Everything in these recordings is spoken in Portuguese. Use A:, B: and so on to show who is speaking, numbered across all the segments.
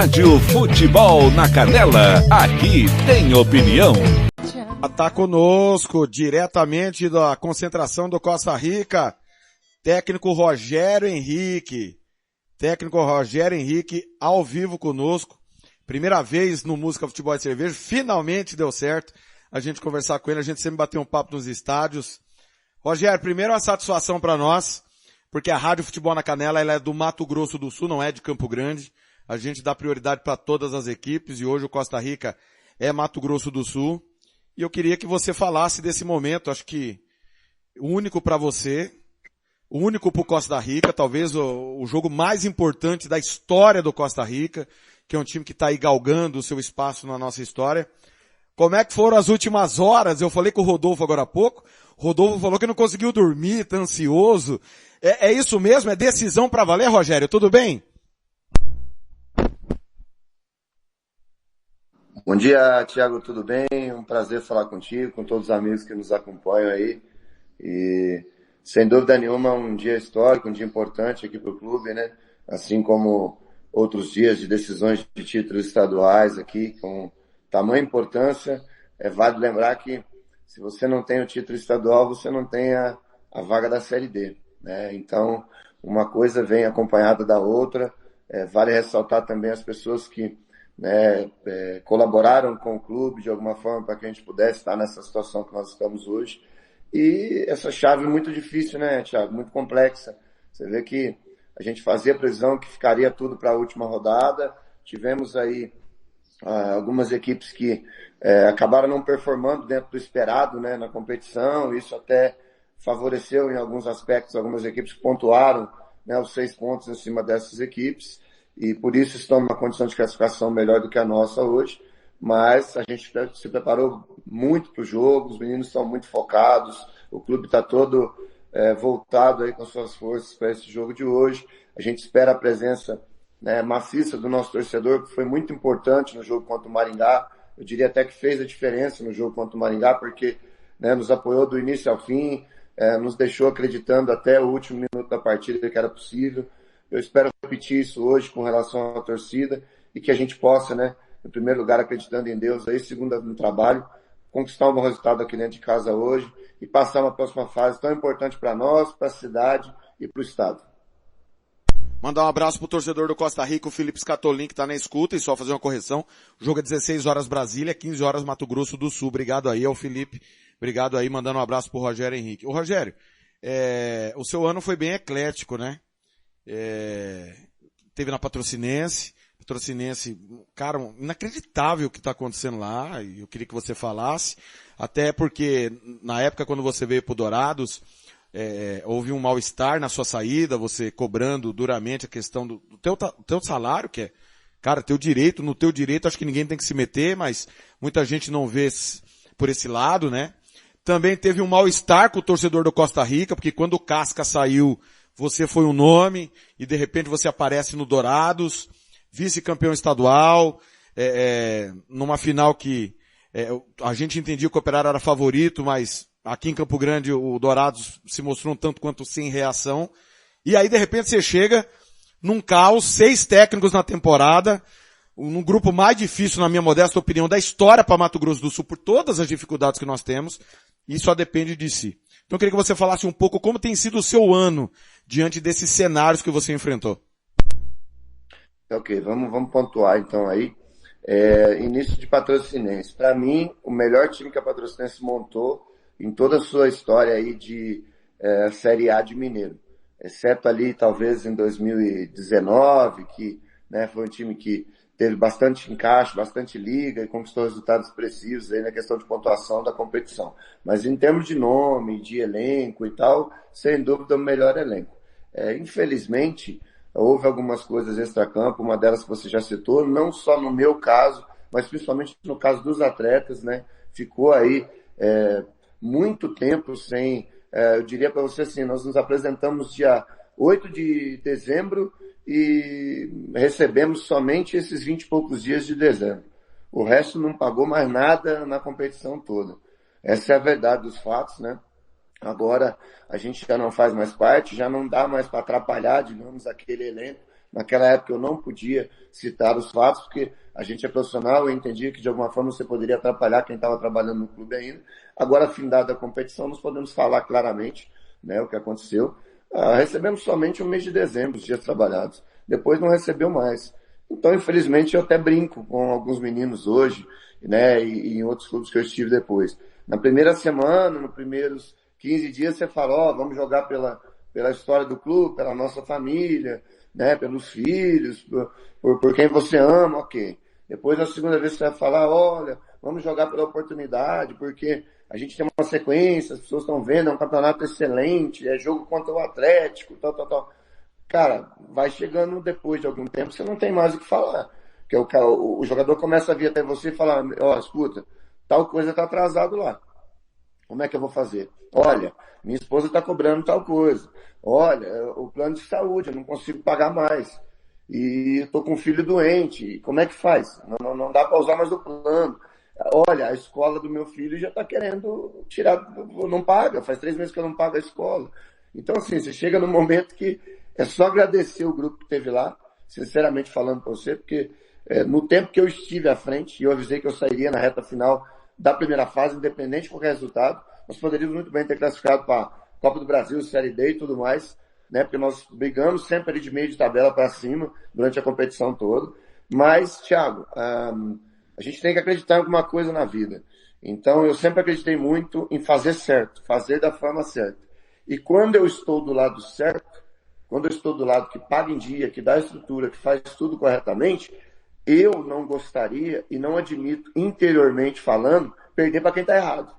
A: Rádio Futebol na Canela, aqui tem opinião.
B: Tá conosco, diretamente da concentração do Costa Rica, técnico Rogério Henrique. Técnico Rogério Henrique, ao vivo conosco. Primeira vez no Música, Futebol e Cerveja, finalmente deu certo a gente conversar com ele, a gente sempre bateu um papo nos estádios. Rogério, primeiro uma satisfação para nós, porque a Rádio Futebol na Canela ela é do Mato Grosso do Sul, não é de Campo Grande. A gente dá prioridade para todas as equipes e hoje o Costa Rica é Mato Grosso do Sul. E eu queria que você falasse desse momento, acho que único para você, único para o Costa Rica, talvez o jogo mais importante da história do Costa Rica, que é um time que está aí galgando o seu espaço na nossa história. Como é que foram as últimas horas? Eu falei com o Rodolfo agora há pouco. O Rodolfo falou que não conseguiu dormir, tá ansioso. É isso mesmo? É decisão para valer, Rogério? Tudo bem?
C: Bom dia, Thiago, tudo bem? Um prazer falar contigo, com todos os amigos que nos acompanham aí. E, sem dúvida nenhuma, um dia histórico, um dia importante aqui para o clube, né? Assim como outros dias de decisões de títulos estaduais aqui, com tamanha importância. Vale lembrar que se você não tem o título estadual, você não tem a vaga da Série D, né? Então, uma coisa vem acompanhada da outra. Vale ressaltar também as pessoas que colaboraram com o clube de alguma forma para que a gente pudesse estar nessa situação que nós estamos hoje. E essa chave é muito difícil, né, Thiago? Muito complexa. Você vê que a gente fazia a previsão que ficaria tudo para a última rodada. Tivemos aí algumas equipes que acabaram não performando dentro do esperado, né, na competição. Isso até favoreceu em alguns aspectos algumas equipes que pontuaram, né, os 6 pontos em cima dessas equipes. E por isso estão numa condição de classificação melhor do que a nossa hoje, mas a gente se preparou muito para o jogo, os meninos estão muito focados, o clube está todo voltado aí com suas forças para esse jogo de hoje. A gente espera a presença, né, maciça do nosso torcedor, que foi muito importante no jogo contra o Maringá. Eu diria até que fez a diferença no jogo contra o Maringá, porque, né, nos apoiou do início ao fim, nos deixou acreditando até o último minuto da partida que era possível. Eu espero repetir isso hoje com relação à torcida e que a gente possa, né, em primeiro lugar, acreditando em Deus, aí, segundo no trabalho, conquistar um bom resultado aqui dentro de casa hoje e passar uma próxima fase tão importante para nós, para a cidade e para o estado.
B: Mandar um abraço pro torcedor do Costa Rica, o Felipe Scatolin, que tá na escuta, e só fazer uma correção. O jogo é 16 horas Brasília, 15 horas Mato Grosso do Sul. Obrigado aí ao Felipe. Obrigado aí, mandando um abraço pro Rogério Henrique. Ô Rogério, o seu ano foi bem eclético, né? Teve na Patrocinense, cara, inacreditável o que está acontecendo lá, e eu queria que você falasse, até porque na época quando você veio pro Dourados, houve um mal-estar na sua saída, você cobrando duramente a questão do teu salário, que é, cara, no teu direito acho que ninguém tem que se meter, mas muita gente não vê por esse lado, né? Também teve um mal-estar com o torcedor do Costa Rica, porque quando o Casca saiu, você foi um nome, e de repente você aparece no Dourados, vice-campeão estadual, numa final que a gente entendia que o Operário era favorito, mas aqui em Campo Grande o Dourados se mostrou um tanto quanto sem reação. E aí de repente você chega num caos, 6 técnicos na temporada, num grupo mais difícil, na minha modesta opinião, da história para Mato Grosso do Sul, por todas as dificuldades que nós temos, e só depende de si. Então eu queria que você falasse um pouco como tem sido o seu ano diante desses cenários que você enfrentou.
C: Ok, vamos pontuar então aí. Início de Patrocinense. Para mim, o melhor time que a Patrocinense montou em toda a sua história aí de Série A de Mineiro. Exceto ali, talvez, em 2019, que, né, foi um time que teve bastante encaixe, bastante liga e conquistou resultados expressivos aí na questão de pontuação da competição. Mas em termos de nome, de elenco e tal, sem dúvida o melhor elenco. Infelizmente, houve algumas coisas extracampo, uma delas que você já citou, não só no meu caso, mas principalmente no caso dos atletas, né? Ficou aí muito tempo sem, eu diria para você assim, nós nos apresentamos dia 8 de dezembro e recebemos somente esses 20 e poucos dias de dezembro. O resto não pagou mais nada na competição toda. Essa é a verdade dos fatos, né? Agora a gente já não faz mais parte, já não dá mais para atrapalhar, digamos, aquele elenco Naquela época eu não podia citar os fatos, porque a gente é profissional, eu entendia que de alguma forma você poderia atrapalhar quem estava trabalhando no clube ainda. Agora, findada a competição, nós podemos falar claramente, né, o que aconteceu. Recebemos somente o mês de dezembro, os dias trabalhados. Depois não recebeu mais. Então, infelizmente, eu até brinco com alguns meninos hoje, né, e em outros clubes que eu estive depois. Na primeira semana, nos primeiros 15 dias, você fala, ó, vamos jogar pela história do clube, pela nossa família, né, pelos filhos, por quem você ama, ok. Depois, na segunda vez, você vai falar, olha, vamos jogar pela oportunidade, porque a gente tem uma sequência, as pessoas estão vendo, é um campeonato excelente, é jogo contra o Atlético, tal, tal, tal. Cara, vai chegando depois de algum tempo, você não tem mais o que falar. Porque o jogador começa a vir até você e falar, ó, escuta, tal coisa tá atrasado lá. Como é que eu vou fazer? Olha, minha esposa está cobrando tal coisa. Olha, o plano de saúde, eu não consigo pagar mais. E estou com um filho doente. Como é que faz? Não dá para usar mais o plano. Olha, a escola do meu filho já está querendo tirar, não paga. Faz 3 meses que eu não pago a escola. Então, assim, você chega num momento que é só agradecer o grupo que teve lá, sinceramente falando para você, porque no tempo que eu estive à frente, e eu avisei que eu sairia na reta final da primeira fase, independente de qualquer resultado, nós poderíamos muito bem ter classificado para a Copa do Brasil, Série D e tudo mais, né? Porque nós brigamos sempre ali de meio de tabela para cima durante a competição toda. Mas, Thiago, a gente tem que acreditar em alguma coisa na vida. Então, eu sempre acreditei muito em fazer certo, fazer da forma certa. E quando eu estou do lado certo, quando eu estou do lado que paga em dia, que dá estrutura, que faz tudo corretamente, eu não gostaria e não admito, interiormente falando, perder para quem está errado.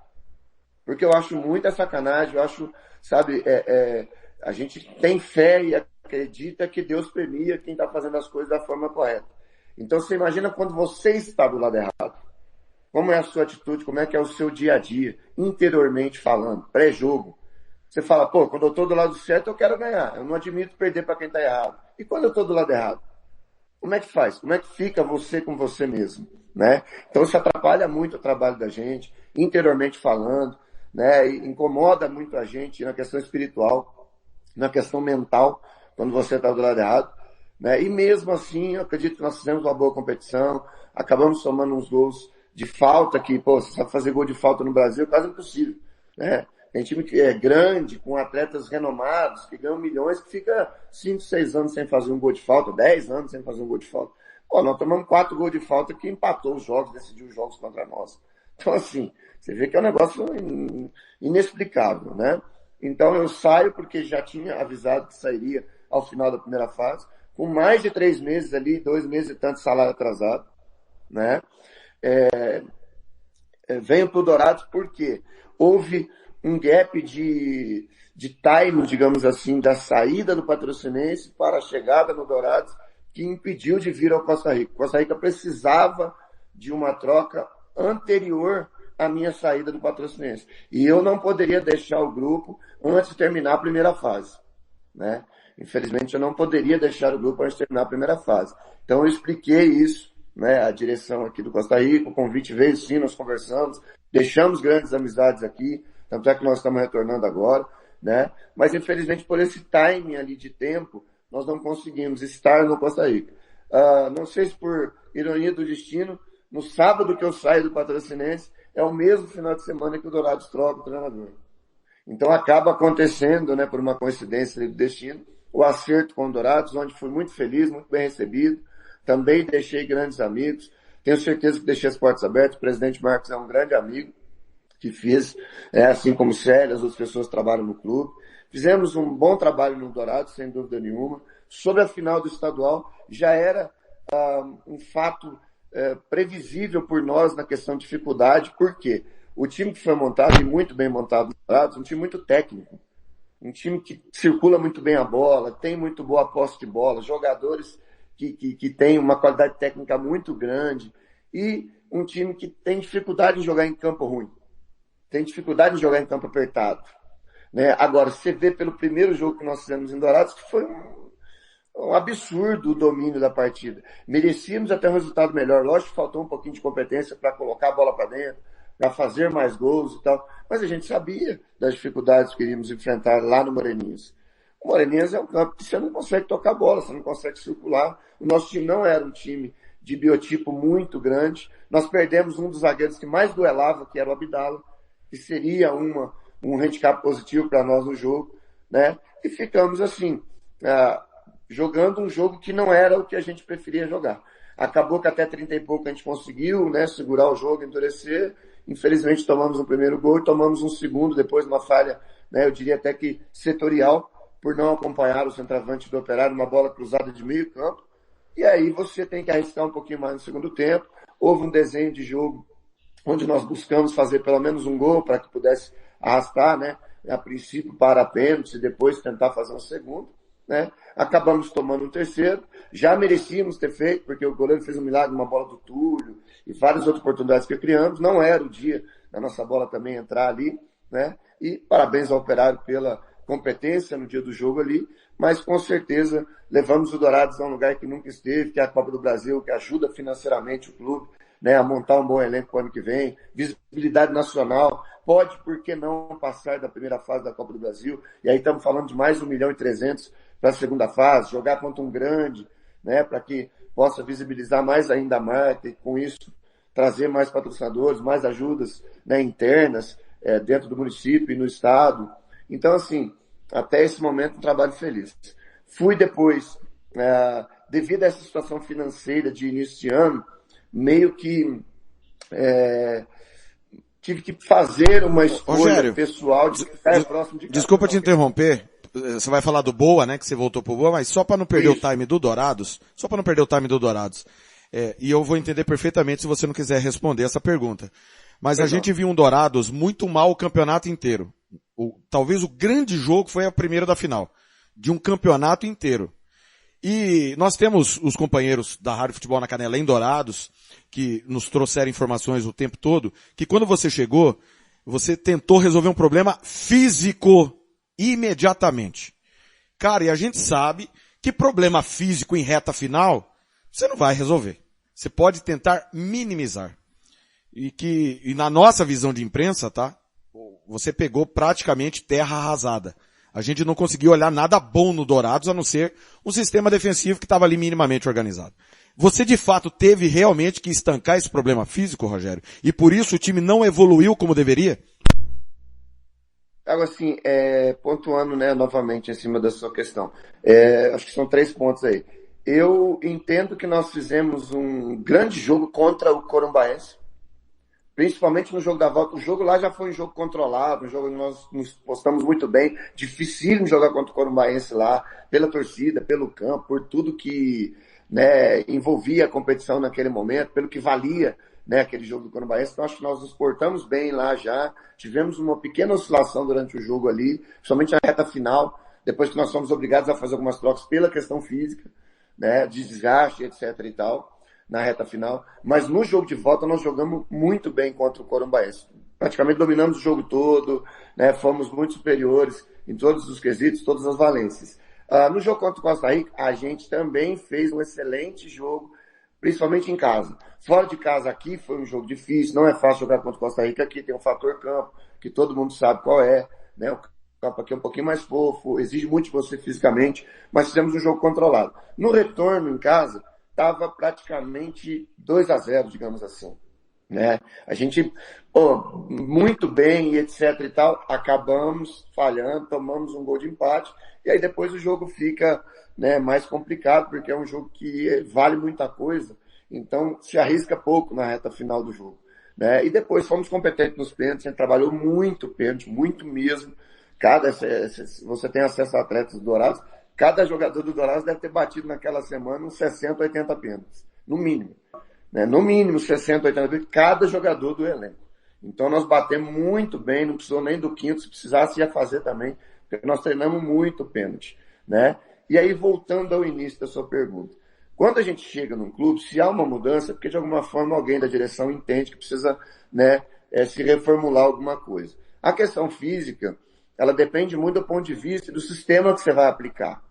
C: Porque eu acho muita sacanagem, eu acho, sabe, a gente tem fé e acredita que Deus premia quem está fazendo as coisas da forma correta. Então você imagina quando você está do lado errado. Como é a sua atitude, como é que é o seu dia a dia, interiormente falando, pré-jogo. Você fala, pô, quando eu estou do lado certo eu quero ganhar, eu não admito perder para quem está errado. E quando eu estou do lado errado? Como é que faz? Como é que fica você com você mesmo, né? Então isso atrapalha muito o trabalho da gente, interiormente falando, né? E incomoda muito a gente na questão espiritual, na questão mental, quando você está do lado errado, né? E mesmo assim, eu acredito que nós fizemos uma boa competição, acabamos somando uns gols de falta, que, pô, você sabe fazer gol de falta no Brasil é quase impossível, né? Tem time que é grande, com atletas renomados, que ganham milhões, que fica 5, 6 anos sem fazer um gol de falta, 10 anos sem fazer um gol de falta. Pô, nós tomamos 4 gols de falta que empatou os jogos, decidiu os jogos contra nós. Então, assim, você vê que é um negócio inexplicável, né? Então, eu saio porque já tinha avisado que sairia ao final da primeira fase, com mais de 3 meses ali, 2 meses e tanto salário atrasado, né? Venho para o Dourados porque houve um gap de time, digamos assim, da saída do Patrocinense para a chegada no Dourados, que impediu de vir ao Costa Rica. Costa Rica precisava de uma troca anterior à minha saída do Patrocinense. E eu não poderia deixar o grupo antes de terminar a primeira fase, né? Infelizmente, eu não poderia deixar o grupo antes de terminar a primeira fase. Então, eu expliquei isso, né? A direção aqui do Costa Rica, o convite veio sim, nós conversamos, deixamos grandes amizades aqui, tanto é que nós estamos retornando agora, né? Mas, infelizmente, por esse timing ali de tempo, nós não conseguimos estar no Costa Rica. Não sei se por ironia do destino, no sábado que eu saio do Patrocinense, é o mesmo final de semana que o Dourados troca o treinador. Então, acaba acontecendo, né, por uma coincidência do destino, o acerto com o Dourados, onde fui muito feliz, muito bem recebido. Também deixei grandes amigos. Tenho certeza que deixei as portas abertas. O presidente Marcos é um grande amigo que fiz, assim como Célia, as outras pessoas que trabalham no clube. Fizemos um bom trabalho no Dourados, sem dúvida nenhuma. Sobre a final do estadual, já era um fato previsível por nós na questão de dificuldade. Por quê? O time que foi montado, e muito bem montado no Dourados, um time muito técnico. Um time que circula muito bem a bola, tem muito boa posse de bola, jogadores que têm uma qualidade técnica muito grande, e um time que tem dificuldade em jogar em campo ruim. Tem dificuldade em jogar em campo apertado, né? Agora, você vê pelo primeiro jogo que nós fizemos em Dourados, que foi um absurdo o domínio da partida. Merecíamos até um resultado melhor. Lógico que faltou um pouquinho de competência para colocar a bola para dentro, para fazer mais gols e tal. Mas a gente sabia das dificuldades que iríamos enfrentar lá no Moreninhos. O Moreninhas é um campo que você não consegue tocar bola, você não consegue circular. O nosso time não era um time de biotipo muito grande. Nós perdemos um dos zagueiros que mais duelava, que era o Abdala, que seria um handicap positivo para nós no jogo, né? E ficamos assim, jogando um jogo que não era o que a gente preferia jogar. Acabou que até 30 e pouco a gente conseguiu, né, segurar o jogo, endurecer. Infelizmente tomamos um primeiro gol e tomamos um segundo, depois uma falha, né, eu diria até que setorial, por não acompanhar o centroavante do Operário, uma bola cruzada de meio campo. E aí você tem que arriscar um pouquinho mais no segundo tempo. Houve um desenho de jogo onde nós buscamos fazer pelo menos um gol para que pudesse arrastar, né, a princípio para pênalti e depois tentar fazer um segundo. Né? Acabamos tomando um terceiro, já merecíamos ter feito, porque o goleiro fez um milagre, uma bola do Túlio e várias outras oportunidades que criamos, não era o dia da nossa bola também entrar ali, né? E parabéns ao Operário pela competência no dia do jogo ali, mas com certeza levamos o Dourados a um lugar que nunca esteve, que é a Copa do Brasil, que ajuda financeiramente o clube, né, a montar um bom elenco para o ano que vem, visibilidade nacional, pode, por que não, passar da primeira fase da Copa do Brasil, e aí estamos falando de mais 1.300.000 para a segunda fase, jogar contra um grande, né, para que possa visibilizar mais ainda a marca e com isso trazer mais patrocinadores, mais ajudas, né, internas dentro do município e no estado. Então, assim, até esse momento um trabalho feliz. Fui depois, devido a essa situação financeira de início de ano, meio que tive que fazer uma escolha
B: Rogério,
C: pessoal de ficar próximo de casa.
B: Desculpa te interromper. Você vai falar do Boa, né, que você voltou pro Boa, mas só para não perder o time do Dourados, e eu vou entender perfeitamente se você não quiser responder essa pergunta. Mas a gente viu um Dourados muito mal o campeonato inteiro. Talvez o grande jogo foi a primeira da final, de um campeonato inteiro. E nós temos os companheiros da Rádio Futebol na Canela em Dourados, que nos trouxeram informações o tempo todo, que quando você chegou, você tentou resolver um problema físico imediatamente. Cara, e a gente sabe que problema físico em reta final, você não vai resolver. Você pode tentar minimizar. E na nossa visão de imprensa, tá? Você pegou praticamente terra arrasada. A gente não conseguiu olhar nada bom no Dourados, a não ser um sistema defensivo que estava ali minimamente organizado. Você de fato teve realmente que estancar esse problema físico, Rogério? E por isso o time não evoluiu como deveria?
C: Agora, assim, pontuando, né, novamente em cima da sua questão, acho que são 3 pontos aí. Eu entendo que nós fizemos um grande jogo contra o Corumbaense, principalmente no jogo da volta. O jogo lá já foi um jogo controlado, um jogo que nós nos postamos muito bem, dificílimo jogar contra o Corumbaense lá, pela torcida, pelo campo, por tudo que, né, envolvia a competição naquele momento, pelo que valia, né, aquele jogo do Corumbaense. Então acho que nós nos portamos bem lá já, tivemos uma pequena oscilação durante o jogo ali, principalmente na reta final, depois que nós fomos obrigados a fazer algumas trocas pela questão física, né, de desgaste, etc e tal, na reta final. Mas no jogo de volta nós jogamos muito bem contra o Corumbaense. Praticamente dominamos o jogo todo, né, fomos muito superiores em todos os quesitos, todas as valências. No jogo contra o Costa Rica, a gente também fez um excelente jogo, principalmente em casa. Fora de casa aqui foi um jogo difícil, não é fácil jogar contra o Costa Rica aqui, tem um fator campo, que todo mundo sabe qual é, né? O campo aqui é um pouquinho mais fofo, exige muito de você fisicamente, mas fizemos um jogo controlado. No retorno em casa, estava praticamente 2-0, digamos assim, né? A gente, muito bem e etc e tal, acabamos falhando, tomamos um gol de empate, e aí depois o jogo fica, né, mais complicado, porque é um jogo que vale muita coisa, então se arrisca pouco na reta final do jogo, né? E depois fomos competentes nos pênaltis, a gente trabalhou muito pênalti, muito mesmo. Você tem acesso a atletas dourados, cada jogador do Dourados deve ter batido naquela semana uns 60, 80 pênaltis, no mínimo, né? No mínimo 60, 80 pênaltis, cada jogador do elenco. Então nós batemos muito bem, não precisou nem do quinto, se precisasse ia fazer também, porque nós treinamos muito pênalti, né? E aí, voltando ao início da sua pergunta, quando a gente chega num clube, se há uma mudança, porque de alguma forma alguém da direção entende que precisa, né, se reformular alguma coisa. A questão física, ela depende muito do ponto de vista do sistema que você vai aplicar.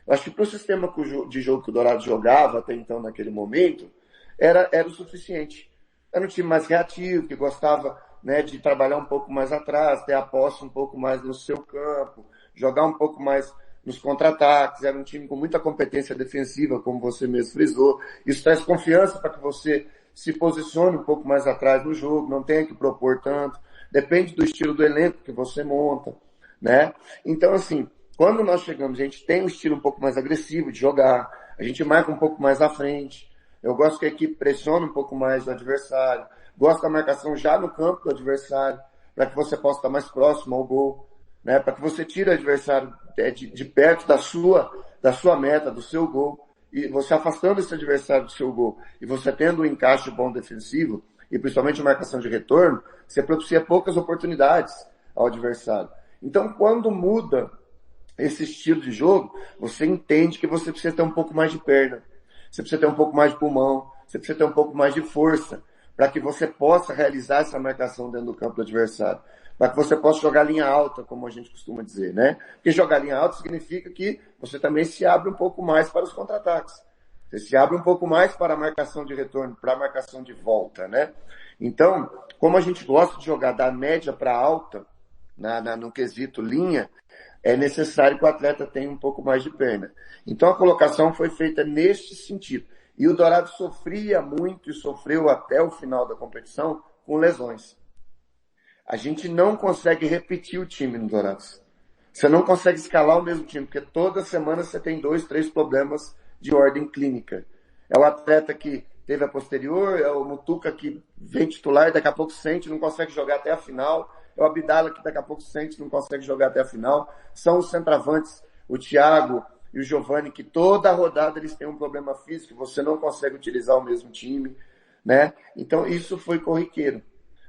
C: Eu acho que para o sistema de jogo que o Dourado jogava até então, naquele momento, era o suficiente. Era um time mais reativo, que gostava, né, de trabalhar um pouco mais atrás, ter a posse um pouco mais no seu campo, jogar um pouco mais nos contra-ataques, era um time com muita competência defensiva, como você mesmo frisou. Isso traz confiança para que você se posicione um pouco mais atrás no jogo, não tenha que propor tanto. Depende do estilo do elenco que você monta, né? Então, assim, quando nós chegamos, a gente tem um estilo um pouco mais agressivo de jogar, a gente marca um pouco mais à frente. Eu gosto que a equipe pressione um pouco mais o adversário, gosto da marcação já no campo do adversário, para que você possa estar mais próximo ao gol, né? Para que você tire o adversário de perto da sua meta, do seu gol, e você afastando esse adversário do seu gol, e você tendo um encaixe bom defensivo, e principalmente marcação de retorno, você propicia poucas oportunidades ao adversário. Então, quando muda esse estilo de jogo, você entende que você precisa ter um pouco mais de perna, você precisa ter um pouco mais de pulmão, você precisa ter um pouco mais de força, para que você possa realizar essa marcação dentro do campo do adversário, para que você possa jogar linha alta, como a gente costuma dizer, né? Porque jogar linha alta significa que você também se abre um pouco mais para os contra-ataques. Você se abre um pouco mais para a marcação de retorno, para a marcação de volta, né? Então, como a gente gosta de jogar da média para alta, no quesito linha, é necessário que o atleta tenha um pouco mais de perna. Então, a colocação foi feita neste sentido. E o Dourado sofria muito e sofreu até o final da competição com lesões. A gente não consegue repetir o time no Dourados. Você não consegue escalar o mesmo time, porque toda semana você tem 2, 3 problemas de ordem clínica. É o atleta que teve a posterior, é o Mutuca que vem titular, daqui a pouco sente, não consegue jogar até a final, é o Abdala que daqui a pouco sente, não consegue jogar até a final. São os centroavantes, o Thiago e o Giovani, que toda a rodada eles têm um problema físico, você não consegue utilizar o mesmo time, né? Então isso foi corriqueiro,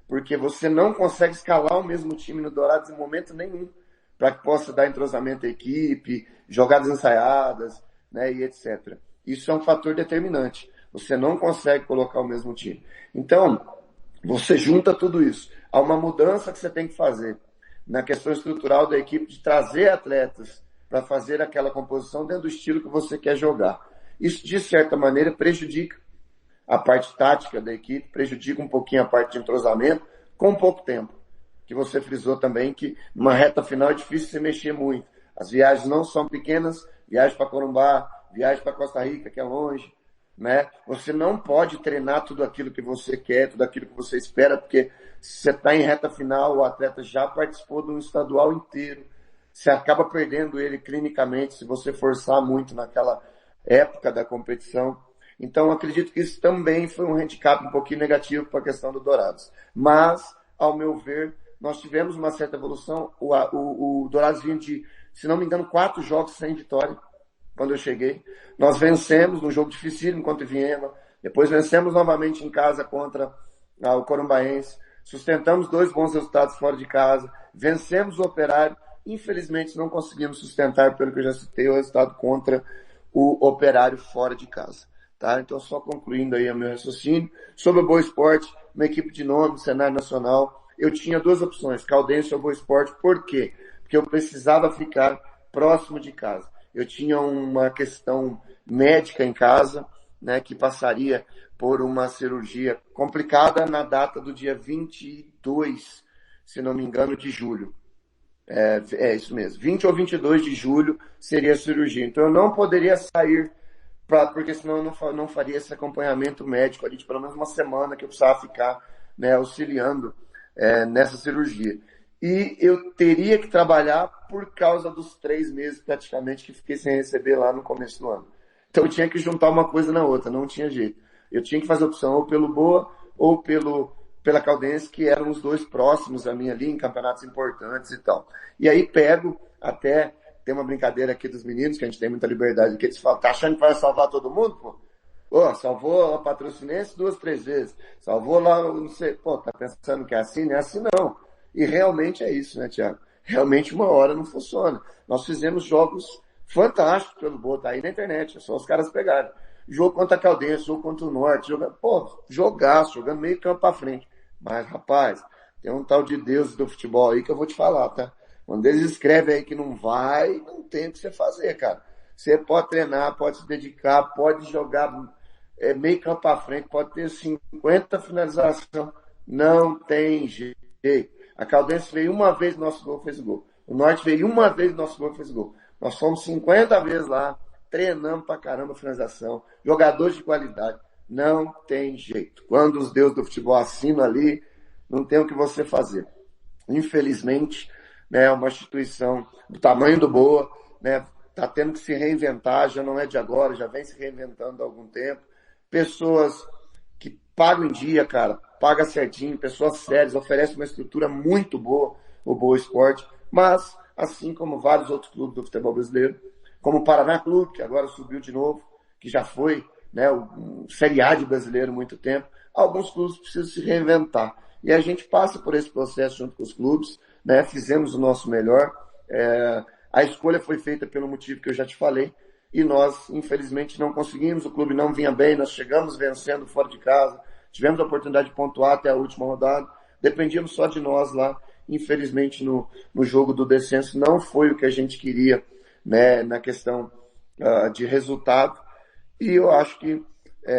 C: porque você não consegue escalar o mesmo time no Dourados em momento nenhum, para que possa dar entrosamento à equipe, jogadas ensaiadas, né, e etc. Isso é um fator determinante. Você não consegue colocar o mesmo time. Então, você junta tudo isso. Há uma mudança que você tem que fazer na questão estrutural da equipe de trazer atletas para fazer aquela composição dentro do estilo que você quer jogar. Isso, de certa maneira, prejudica a parte tática da equipe, prejudica um pouquinho a parte de entrosamento, com pouco tempo. Que você frisou também que numa reta final é difícil você mexer muito. As viagens não são pequenas, viagem para Corumbá, viagem para Costa Rica, que é longe, né? Você não pode treinar tudo aquilo que você quer, tudo aquilo que você espera, porque se você está em reta final, o atleta já participou de um estadual inteiro, você acaba perdendo ele clinicamente se você forçar muito naquela época da competição. Então, acredito que isso também foi um handicap um pouquinho negativo para a questão do Dourados. Mas, ao meu ver, nós tivemos uma certa evolução. O Dourados vinha de, se não me engano, 4 jogos sem vitória quando eu cheguei. Nós vencemos num jogo dificílimo contra o Viena, depois vencemos novamente em casa contra o Corumbaense, sustentamos 2 bons resultados fora de casa, vencemos o Operário, infelizmente não conseguimos sustentar, pelo que eu já citei, o resultado contra o Operário fora de casa. Tá? Então, só concluindo aí o meu raciocínio, sobre o Boa Esporte, uma equipe de nome, cenário nacional, eu tinha 2 opções, Caldense ou Boa Esporte. Por quê? Porque eu precisava ficar próximo de casa. Eu tinha uma questão médica em casa, né, que passaria por uma cirurgia complicada na data do dia 22, se não me engano, de julho. É isso mesmo. 20 ou 22 de julho seria a cirurgia. Então eu não poderia sair, porque senão eu não faria esse acompanhamento médico ali de pelo menos uma semana que eu precisava ficar, né, auxiliando nessa cirurgia. E eu teria que trabalhar por causa dos 3 meses praticamente que fiquei sem receber lá no começo do ano. Então eu tinha que juntar uma coisa na outra, não tinha jeito. Eu tinha que fazer opção ou pelo Boa ou pela Caldense, que eram os 2 próximos a mim ali em campeonatos importantes e tal. E aí pego, até tem uma brincadeira aqui dos meninos, que a gente tem muita liberdade, que eles falam, tá achando que vai salvar todo mundo, pô? Pô, salvou a Patrocinense 2, 3 vezes. Salvou lá, não sei, pô, tá pensando que é assim? Não é assim não. E realmente é isso, né, Thiago? Realmente uma hora não funciona. Nós fizemos jogos fantásticos pelo Boa, tá aí na internet, é só os caras pegarem. Jogo contra a Caldense, jogo contra o Norte, jogaço, jogando meio campo pra frente. Mas, rapaz, tem um tal de Deus do futebol aí que eu vou te falar, tá? Quando eles escrevem aí que não vai, não tem o que você fazer, cara. Você pode treinar, pode se dedicar, pode jogar meio campo pra frente, pode ter 50 finalizações. Não tem jeito. A Caldense veio uma vez no nosso gol, fez o gol. O Norte veio uma vez no nosso gol, fez o gol. Nós fomos 50 vezes lá, treinamos pra caramba a finalização, jogadores de qualidade. Não tem jeito. Quando os deuses do futebol assinam ali, não tem o que você fazer. Infelizmente, né, uma instituição do tamanho do Boa, né, tá tendo que se reinventar, já não é de agora, já vem se reinventando há algum tempo. Pessoas que pagam em dia, cara, paga certinho, pessoas sérias, oferecem uma estrutura muito boa, o Boa Esporte, mas, assim como vários outros clubes do futebol brasileiro, como o Paraná Clube, que agora subiu de novo, que já foi, né, o Série A de brasileiro há muito tempo, alguns clubes precisam se reinventar. E a gente passa por esse processo junto com os clubes, né, fizemos o nosso melhor, a escolha foi feita pelo motivo que eu já te falei, e nós, infelizmente, não conseguimos, o clube não vinha bem, nós chegamos vencendo fora de casa, tivemos a oportunidade de pontuar até a última rodada, dependíamos só de nós lá, infelizmente no jogo do descenso não foi o que a gente queria, né, na questão de resultado, e eu acho que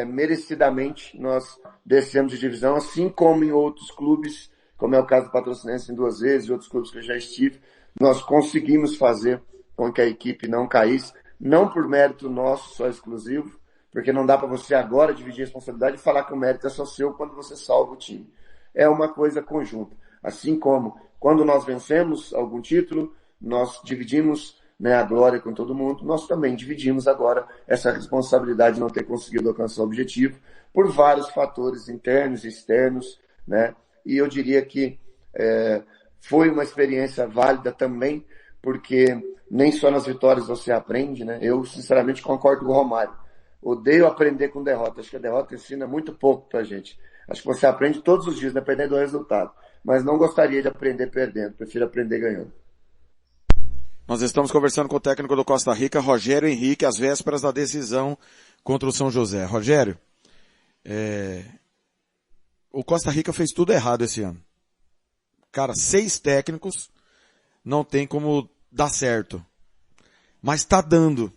C: merecidamente nós descemos de divisão, assim como em outros clubes, como é o caso do Patrocinense em 2 vezes, e outros clubes que eu já estive, nós conseguimos fazer com que a equipe não caísse, não por mérito nosso só exclusivo, porque não dá para você agora dividir a responsabilidade e falar que o mérito é só seu quando você salva o time. É uma coisa conjunta. Assim como quando nós vencemos algum título, nós dividimos, né, a glória com todo mundo, nós também dividimos agora essa responsabilidade de não ter conseguido alcançar o objetivo por vários fatores internos e externos, né? E eu diria que foi uma experiência válida também, porque nem só nas vitórias você aprende, né? Eu, sinceramente, concordo com o Romário. Odeio aprender com derrota. Acho que a derrota ensina muito pouco pra gente. Acho que você aprende todos os dias, dependendo do resultado. Mas não gostaria de aprender perdendo. Prefiro aprender ganhando.
B: Nós estamos conversando com o técnico do Costa Rica, Rogério Henrique, às vésperas da decisão contra o São José. Rogério, o Costa Rica fez tudo errado esse ano. Cara, 6 técnicos, não tem como dar certo. Mas tá dando.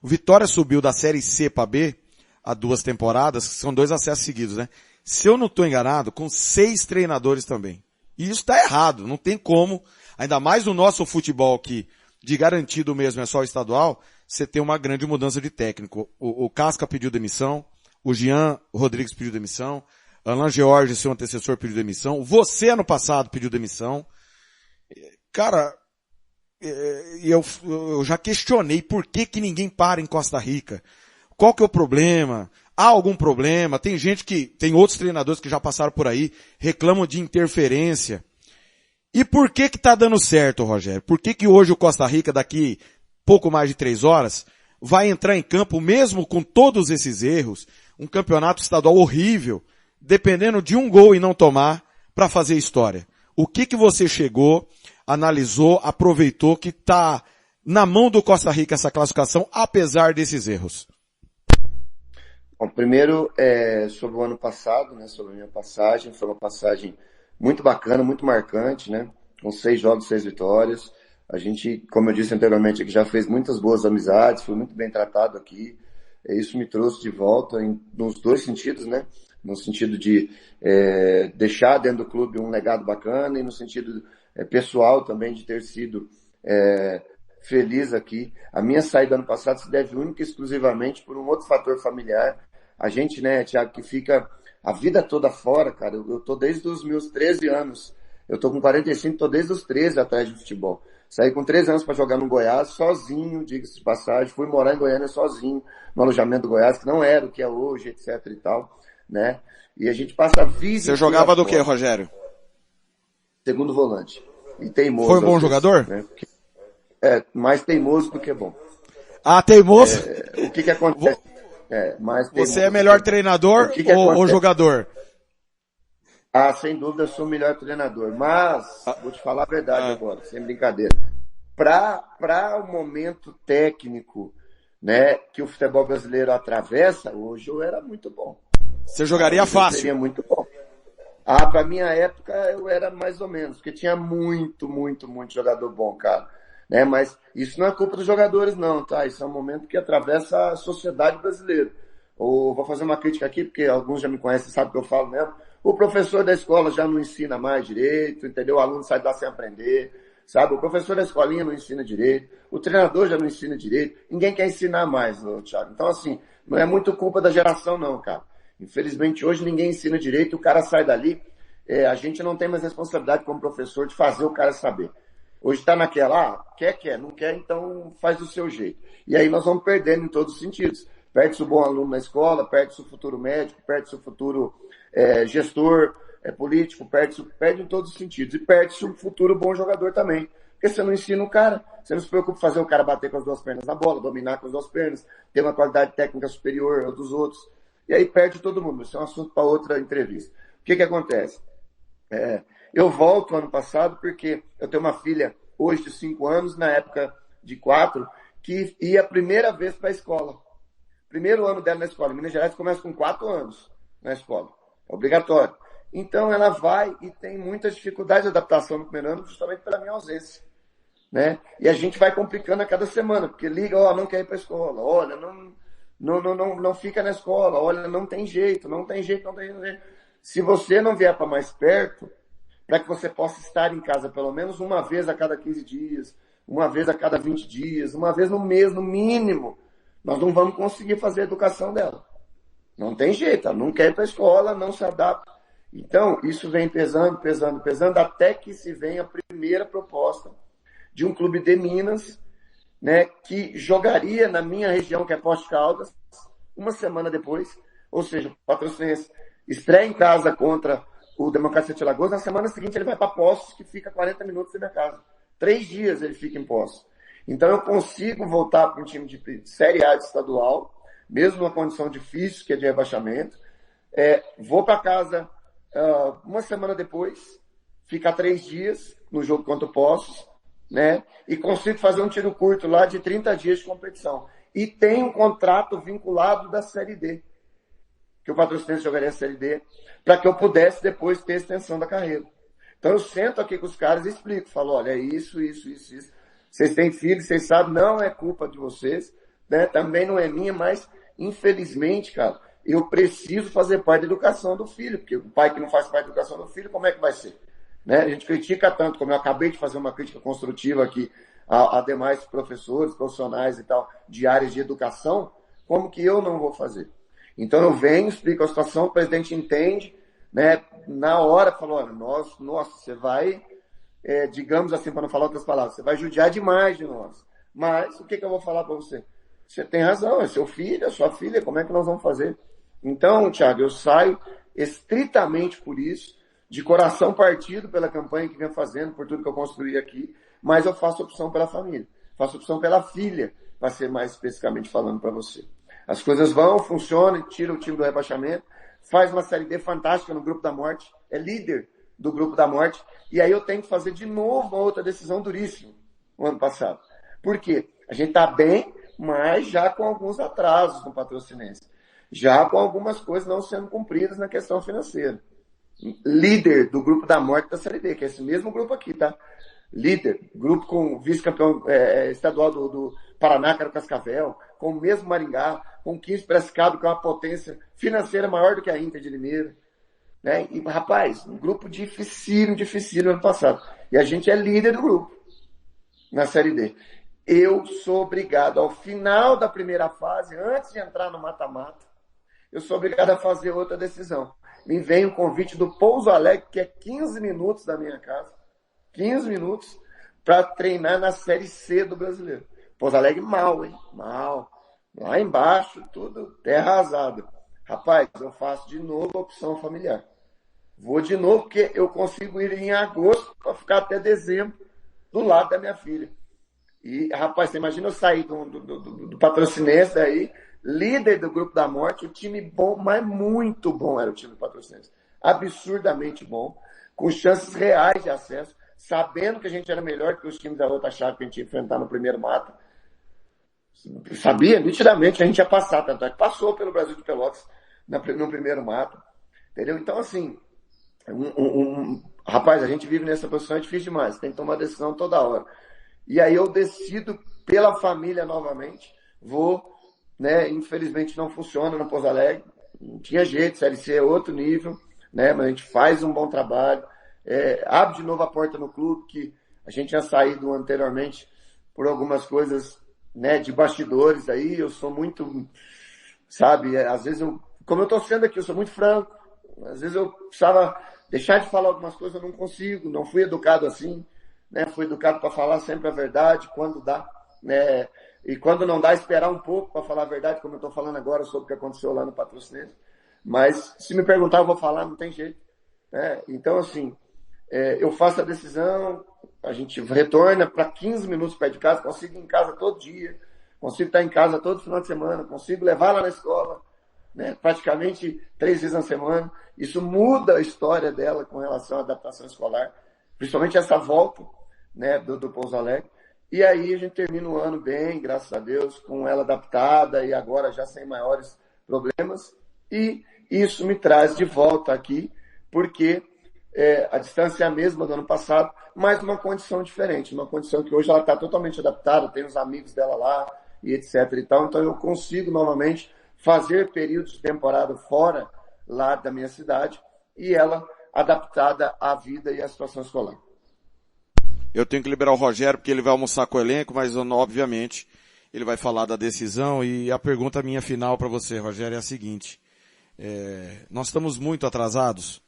B: O Vitória subiu da Série C para B há 2 temporadas, que são 2 acessos seguidos, né? Se eu não estou enganado, com 6 treinadores também. E isso tá errado, não tem como, ainda mais no nosso futebol que de garantido mesmo é só o estadual, você tem uma grande mudança de técnico. O Casca pediu demissão, o Jean Rodrigues pediu demissão, Alain George, seu antecessor, pediu demissão, você ano passado pediu demissão. Cara, eu já questionei por que ninguém para em Costa Rica. Qual que é o problema? Há algum problema? Tem tem outros treinadores que já passaram por aí, reclamam de interferência. E por que tá dando certo, Rogério? Por que hoje o Costa Rica, daqui pouco mais de 3 horas, vai entrar em campo mesmo com todos esses erros, um campeonato estadual horrível, dependendo de um gol e não tomar, para fazer história? O que você chegou, analisou, aproveitou que tá na mão do Costa Rica essa classificação, apesar desses erros?
C: Bom, primeiro, sobre o ano passado, né, sobre a minha passagem, foi uma passagem muito bacana, muito marcante, né, com 6 jogos, 6 vitórias. A gente, como eu disse anteriormente, aqui já fez muitas boas amizades, fui muito bem tratado aqui. Isso me trouxe de volta nos 2 sentidos, né, no sentido de deixar dentro do clube um legado bacana e no sentido pessoal também de ter sido feliz aqui. A minha saída ano passado se deve única e exclusivamente por um outro fator familiar. A gente, né, Thiago, que fica a vida toda fora, cara. Eu tô desde os meus 13 anos. Eu tô com 45, tô desde os 13 atrás de futebol. Saí com 13 anos para jogar no Goiás, sozinho, diga-se de passagem. Fui morar em Goiânia sozinho, no alojamento do Goiás, que não era o que é hoje, etc e tal, né? E a gente passa a vida...
B: Você jogava do quê, Rogério?
C: Segundo volante. E teimoso.
B: Foi um bom jogador?
C: Né? Mais teimoso do que bom.
B: Ah, teimoso?
C: O que acontece? Mais teimoso.
B: Você é melhor treinador ou jogador?
C: Ah, sem dúvida eu sou o melhor treinador. Mas, vou te falar a verdade agora, sem brincadeira. Para o momento técnico, né, que o futebol brasileiro atravessa, hoje eu era muito bom.
B: Você jogaria fácil?
C: Seria muito bom. Ah, pra minha época eu era mais ou menos, porque tinha muito jogador bom, cara. Né? Mas isso não é culpa dos jogadores não, tá? Isso é um momento que atravessa a sociedade brasileira. Vou fazer uma crítica aqui, porque alguns já me conhecem, sabem o que eu falo mesmo. O professor da escola já não ensina mais direito, entendeu? O aluno sai de lá sem aprender. sabe? O professor da escolinha não ensina direito, o treinador já não ensina direito, ninguém quer ensinar mais, Thiago. Então, assim, não é muito culpa da geração, não, cara. Infelizmente, hoje ninguém ensina direito, o cara sai dali, a gente não tem mais responsabilidade como professor de fazer o cara saber. Hoje está naquela, quer, não quer, então faz do seu jeito. E aí nós vamos perdendo em todos os sentidos. Perde-se o bom aluno na escola, perde-se o futuro médico, perde-se o futuro gestor político, perde em todos os sentidos. E perde-se um futuro bom jogador também. Porque você não ensina o cara, você não se preocupa em fazer o cara bater com as duas pernas na bola, dominar com as duas pernas, ter uma qualidade técnica superior ao dos outros. E aí perde todo mundo. Isso é um assunto para outra entrevista. O que acontece? Eu volto ano passado porque eu tenho uma filha hoje de 5 anos, na época de 4, que ia a primeira vez para a escola. Primeiro ano dela na escola. Em Minas Gerais começa com 4 anos na escola. É obrigatório. Então ela vai e tem muitas dificuldades de adaptação no primeiro ano, justamente pela minha ausência. Né? E a gente vai complicando a cada semana, porque liga, não quer ir para a escola, olha, não fica na escola, olha, não tem jeito. Se você não vier para mais perto, para que você possa estar em casa pelo menos uma vez a cada 15 dias, uma vez a cada 20 dias, uma vez no mês, no mínimo, nós não vamos conseguir fazer a educação dela. Não tem jeito, ela não quer ir para a escola, não se adapta. Então, isso vem pesando, até que se vem a primeira proposta de um clube de Minas, né, que jogaria na minha região, que é Poços de Caldas, uma semana depois, ou seja, o Patrocinense estreia em casa contra o Democracia de Alagoas, na semana seguinte ele vai para Poços, que fica 40 minutos da minha casa. 3 dias ele fica em Poços. Então eu consigo voltar para um time de Série A de estadual, mesmo numa condição difícil, que é de rebaixamento. Vou para casa uma semana depois, ficar 3 dias no jogo contra o Poços, né? E consigo fazer um tiro curto lá de 30 dias de competição. E tem um contrato vinculado da Série D, que o Patrocinense jogaria a Série D, para que eu pudesse depois ter extensão da carreira. Então eu sento aqui com os caras e explico, falo, olha, é isso. Vocês têm filhos, vocês sabem, não é culpa de vocês, né? Também não é minha, mas infelizmente, cara, eu preciso fazer parte da educação do filho, porque o pai que não faz parte da educação do filho, como é que vai ser? Né? A gente critica tanto, como eu acabei de fazer uma crítica construtiva aqui a demais professores, profissionais e tal, de áreas de educação, como que eu não vou fazer? Então eu venho, explico a situação, o presidente entende, né? Na hora falou, olha, você vai, digamos assim, para não falar outras palavras, você vai judiar demais de nós. Mas o que eu vou falar para você? Você tem razão, é seu filho, é sua filha, como é que nós vamos fazer? Então, Thiago, eu saio estritamente por isso, de coração partido pela campanha que venho fazendo, por tudo que eu construí aqui, mas eu faço opção pela família, faço opção pela filha, para ser mais especificamente falando para você. As coisas vão, funcionam, tira o time do rebaixamento, faz uma Série D fantástica no Grupo da Morte, é líder do Grupo da Morte, e aí eu tenho que fazer de novo uma outra decisão duríssima no ano passado. Por quê? A gente está bem, mas já com alguns atrasos no Patrocinense, já com algumas coisas não sendo cumpridas na questão financeira. Líder do Grupo da Morte da Série D, que é esse mesmo grupo aqui, tá? Líder, grupo com vice-campeão estadual do Paraná, que era o Cascavel, com o mesmo Maringá, com 15 Piracicaba, que é uma potência financeira maior do que a Inter de Limeira. Né? E, rapaz, um grupo dificílimo ano passado. E a gente é líder do grupo na Série D. Eu sou obrigado, ao final da primeira fase, antes de entrar no mata-mata, eu sou obrigado a fazer outra decisão. Me vem o convite do Pouso Alegre, que é 15 minutos da minha casa, 15 minutos, para treinar na Série C do Brasileiro. Pouso Alegre mal, hein? Mal. Lá embaixo, tudo terra arrasada. Rapaz, eu faço de novo a opção familiar. Vou de novo, porque eu consigo ir em agosto para ficar até dezembro do lado da minha filha. E, rapaz, você imagina eu sair do Patrocinense aí, líder do Grupo da Morte, o time bom, mas muito bom era o time do Patrocinense. Absurdamente bom, com chances reais de acesso, sabendo que a gente era melhor que os times da outra chave que a gente ia enfrentar no primeiro mata. Sabia nitidamente que a gente ia passar, tanto é que passou pelo Brasil de Pelotas no primeiro mata. Entendeu? Então, assim, rapaz, a gente vive nessa posição, é difícil demais, tem que tomar decisão toda hora. E aí eu decido pela família novamente, vou, né, infelizmente não funciona no Pouso Alegre, não tinha jeito, Série C é outro nível, né, mas a gente faz um bom trabalho, abre de novo a porta no clube, que A gente tinha saído anteriormente por algumas coisas, né, de bastidores aí. Eu sou muito, sabe, às vezes como eu tô sendo aqui, eu sou muito franco. Às vezes eu precisava deixar de falar algumas coisas, eu não consigo, não fui educado assim, né? Fui educado para falar sempre a verdade, quando dá, né? E quando não dá, esperar um pouco para falar a verdade, como eu estou falando agora sobre o que aconteceu lá no Patrocinense. Mas se me perguntar, eu vou falar, não tem jeito, né? Então, assim, eu faço a decisão, a gente retorna para 15 minutos perto de casa, consigo ir em casa todo dia, consigo estar em casa todo final de semana, consigo levar lá na escola, né, praticamente 3 vezes na semana. Isso muda a história dela com relação à adaptação escolar, principalmente essa volta, né, do Pouso Alegre. E aí a gente termina o ano bem, graças a Deus, com ela adaptada e agora já sem maiores problemas. E isso me traz de volta aqui, porque a distância é a mesma do ano passado, mas numa condição diferente, uma condição que hoje ela está totalmente adaptada, tem os amigos dela lá e etc. e tal. Então eu consigo novamente fazer períodos de temporada fora lá da minha cidade e ela adaptada à vida e à situação escolar.
B: Eu tenho que liberar o Rogério porque ele vai almoçar com o elenco, mas obviamente ele vai falar da decisão. E a pergunta minha final para você, Rogério, é a seguinte. Nós estamos muito atrasados.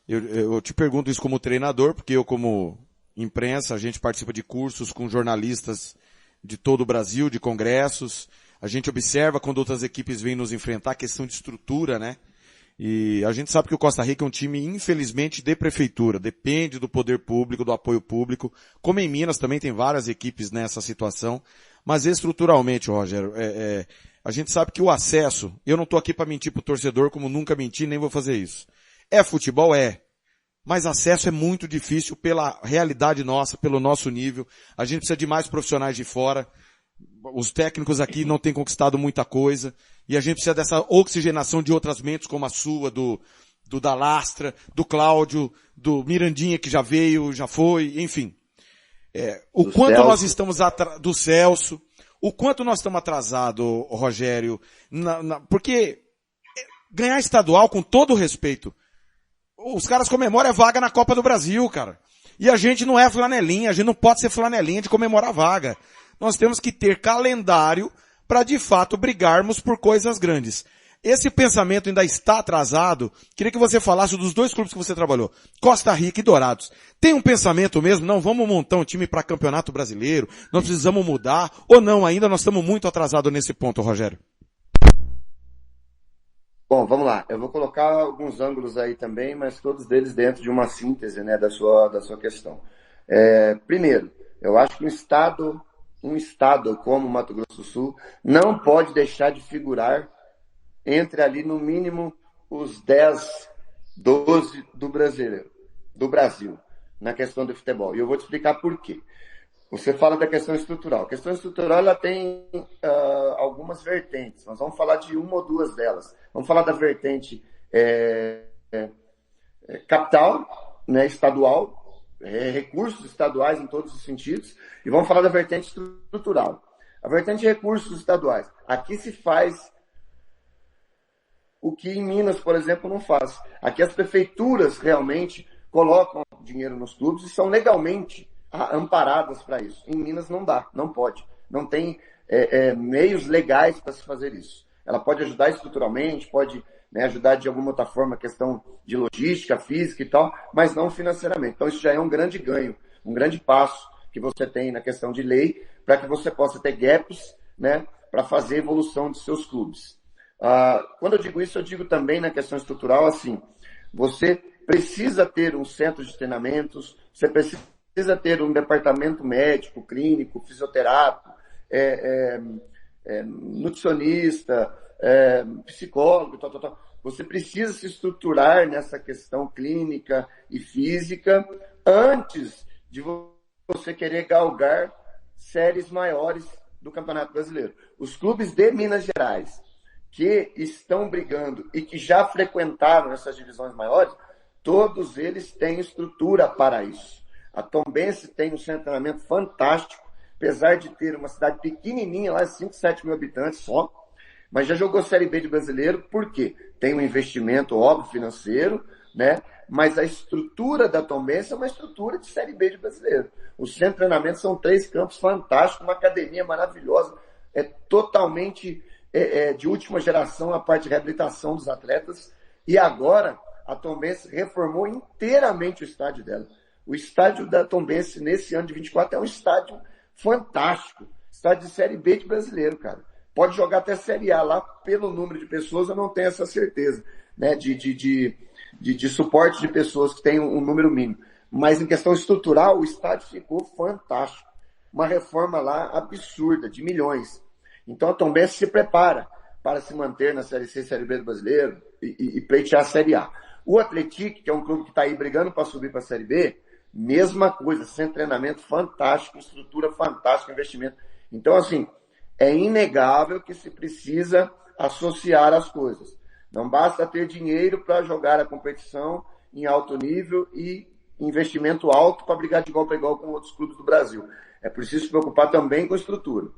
B: Eu te pergunto isso como treinador, porque eu como imprensa, a gente participa de cursos com jornalistas de todo o Brasil, de congressos. A gente observa quando outras equipes vêm nos enfrentar, a questão de estrutura, né? E a gente sabe que o Costa Rica é um time, infelizmente, de prefeitura. Depende do poder público, do apoio público. Como em Minas também tem várias equipes nessa situação. Mas estruturalmente, Rogério, a gente sabe que o acesso, eu não estou aqui para mentir pro torcedor, como nunca menti, nem vou fazer isso. Futebol? Mas acesso é muito difícil pela realidade nossa, pelo nosso nível. A gente precisa de mais profissionais de fora. Os técnicos aqui não têm conquistado muita coisa. E a gente precisa dessa oxigenação de outras mentes, como a sua, do Dalastra, do Cláudio, do Mirandinha, que já veio, já foi, enfim. O quanto Celso. Nós estamos do Celso. O quanto nós estamos atrasados, Rogério. Porque ganhar estadual, com todo o respeito, os caras comemoram a vaga na Copa do Brasil, cara. E a gente não é flanelinha, a gente não pode ser flanelinha de comemorar a vaga. Nós temos que ter calendário para de fato brigarmos por coisas grandes. Esse pensamento ainda está atrasado. Queria que você falasse dos 2 clubes que você trabalhou, Costa Rica e Dourados. Tem um pensamento mesmo, não, vamos montar um time para campeonato brasileiro, nós precisamos mudar, ou não, ainda nós estamos muito atrasados nesse ponto, Rogério?
C: Bom, vamos lá. Eu vou colocar alguns ângulos aí também, mas todos eles dentro de uma síntese, né, da sua questão. Primeiro, eu acho que um estado como Mato Grosso do Sul não pode deixar de figurar entre ali no mínimo os 10, 12 do Brasil, na questão do futebol. E eu vou te explicar por quê. Você fala da questão estrutural. A questão estrutural ela tem algumas vertentes. Nós vamos falar de uma ou duas delas. Vamos falar da vertente capital, né, estadual, recursos estaduais em todos os sentidos, e vamos falar da vertente estrutural. A vertente de recursos estaduais. Aqui se faz o que em Minas, por exemplo, não faz. Aqui as prefeituras realmente colocam dinheiro nos clubes e são legalmente amparadas para isso. Em Minas não dá, não pode. Não tem meios legais para se fazer isso. Ela pode ajudar estruturalmente, pode, né, ajudar de alguma outra forma a questão de logística, física e tal, mas não financeiramente. Então isso já é um grande ganho, um grande passo que você tem na questão de lei para que você possa ter gaps, né, para fazer a evolução dos seus clubes. Quando eu digo isso, eu digo também na questão estrutural, assim, você precisa ter um centro de treinamentos, você precisa ter um departamento médico, clínico, fisioterápico, nutricionista, psicólogo, tal. Você precisa se estruturar nessa questão clínica e física antes de você querer galgar séries maiores do Campeonato Brasileiro. Os clubes de Minas Gerais que estão brigando e que já frequentaram essas divisões maiores, todos eles têm estrutura para isso. A Tombense tem um centro de treinamento fantástico, apesar de ter uma cidade pequenininha, lá 5, 7 mil habitantes só, mas já jogou Série B de brasileiro, por quê? Tem um investimento, óbvio, financeiro, né? Mas a estrutura da Tombense é uma estrutura de Série B de brasileiro. Os centros de treinamento são 3 campos fantásticos, uma academia maravilhosa, é totalmente de última geração a parte de reabilitação dos atletas. E agora a Tombense reformou inteiramente o estádio dela. O estádio da Tombense nesse ano de 24 é um estádio fantástico. Estádio de Série B de brasileiro, cara. Pode jogar até Série A lá, pelo número de pessoas, eu não tenho essa certeza, né? De suporte de pessoas que tem um número mínimo. Mas em questão estrutural, o estádio ficou fantástico. Uma reforma lá absurda, de milhões. Então a Tombense se prepara para se manter na Série C e Série B do brasileiro e pleitear a Série A. O Atlético, que é um clube que está aí brigando para subir para a Série B, mesma coisa, sem treinamento fantástico, estrutura fantástica, investimento. Então, assim, é inegável que se precisa associar as coisas. Não basta ter dinheiro para jogar a competição em alto nível e investimento alto para brigar de igual para igual com outros clubes do Brasil. É preciso se preocupar também com a estrutura.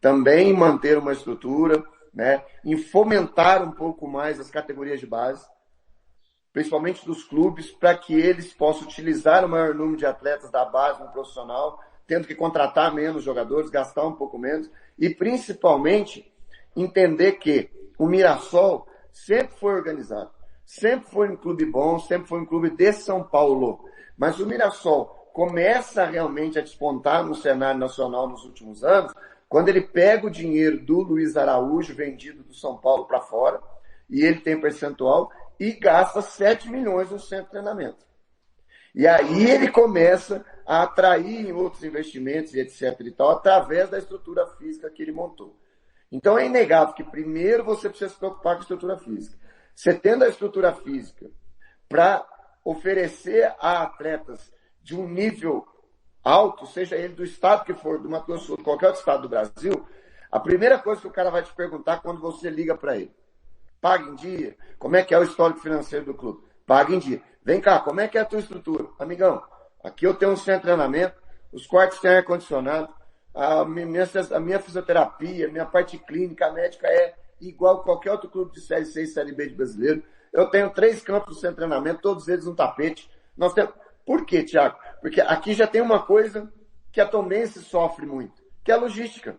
C: Também manter uma estrutura, né, em fomentar um pouco mais as categorias de base, principalmente dos clubes, para que eles possam utilizar o maior número de atletas da base no profissional, tendo que contratar menos jogadores, gastar um pouco menos, e principalmente entender que o Mirassol sempre foi organizado, sempre foi um clube bom, sempre foi um clube de São Paulo, mas o Mirassol começa realmente a despontar no cenário nacional nos últimos anos, quando ele pega o dinheiro do Luiz Araújo, vendido do São Paulo para fora, e ele tem percentual, e gasta 7 milhões no centro de treinamento. E aí ele começa a atrair outros investimentos e etc. e tal, através da estrutura física que ele montou. Então é inegável que primeiro você precisa se preocupar com a estrutura física. Você tendo a estrutura física para oferecer a atletas de um nível alto, seja ele do estado que for, do Mato Grosso do Sul, qualquer outro estado do Brasil, a primeira coisa que o cara vai te perguntar quando você liga para ele: paga em dia? Como é que é o histórico financeiro do clube? Paga em dia. Vem cá, como é que é a tua estrutura? Amigão, aqui eu tenho um centro de treinamento, os quartos têm ar-condicionado, a minha fisioterapia, a minha parte clínica, a médica é igual a qualquer outro clube de Série C e Série B de brasileiro. Eu tenho 3 campos de centro de treinamento, todos eles no tapete. Nós temos... Por quê, Thiago? Porque aqui já tem uma coisa que a Tombense sofre muito, que é a logística.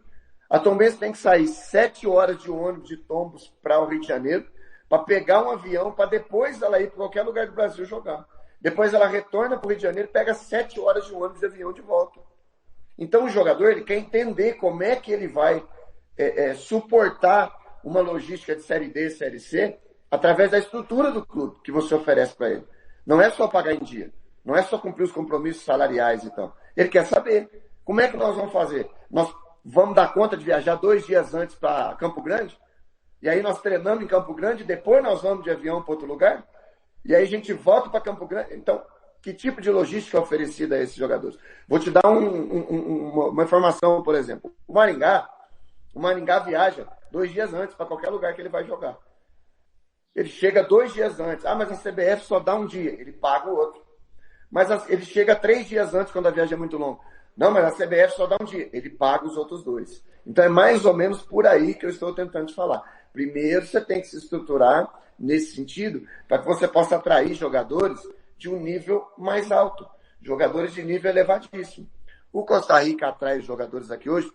C: A Tombense tem que sair 7 horas de ônibus de Tombos para o Rio de Janeiro, para pegar um avião, para depois ela ir para qualquer lugar do Brasil jogar. Depois ela retorna para o Rio de Janeiro e pega 7 horas de ônibus de avião de volta. Então o jogador ele quer entender como é que ele vai suportar uma logística de Série D, Série C, através da estrutura do clube que você oferece para ele. Não é só pagar em dia. Não é só cumprir os compromissos salariais e tal. Ele quer saber como é que nós vamos fazer. Nós vamos dar conta de viajar 2 dias antes para Campo Grande? E aí nós treinamos em Campo Grande, depois nós vamos de avião para outro lugar? E aí a gente volta para Campo Grande? Então, que tipo de logística é oferecida a esses jogadores? Vou te dar uma informação, por exemplo. O Maringá viaja 2 dias antes para qualquer lugar que ele vai jogar. Ele chega 2 dias antes. Ah, mas a CBF só dá um dia. Ele paga o outro. Mas ele chega 3 dias antes quando a viagem é muito longa. Não, mas a CBF só dá um dia. Ele paga os outros 2. Então é mais ou menos por aí que eu estou tentando te falar. Primeiro você tem que se estruturar nesse sentido para que você possa atrair jogadores de um nível mais alto. Jogadores de nível elevadíssimo. O Costa Rica atrai os jogadores aqui hoje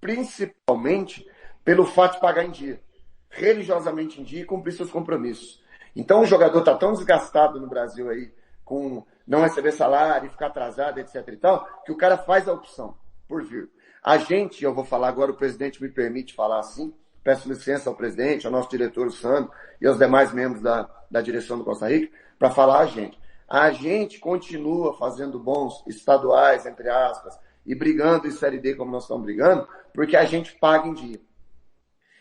C: principalmente pelo fato de pagar em dia. Religiosamente em dia e cumprir seus compromissos. Então o jogador está tão desgastado no Brasil aí com não receber salário, ficar atrasado, etc e tal, que o cara faz a opção por vir. A gente, eu vou falar agora, o presidente me permite falar assim, peço licença ao presidente, ao nosso diretor, o Sandro, e aos demais membros da direção do Costa Rica, para falar a gente. A gente continua fazendo bons estaduais, entre aspas, e brigando em Série D como nós estamos brigando, porque a gente paga em dia.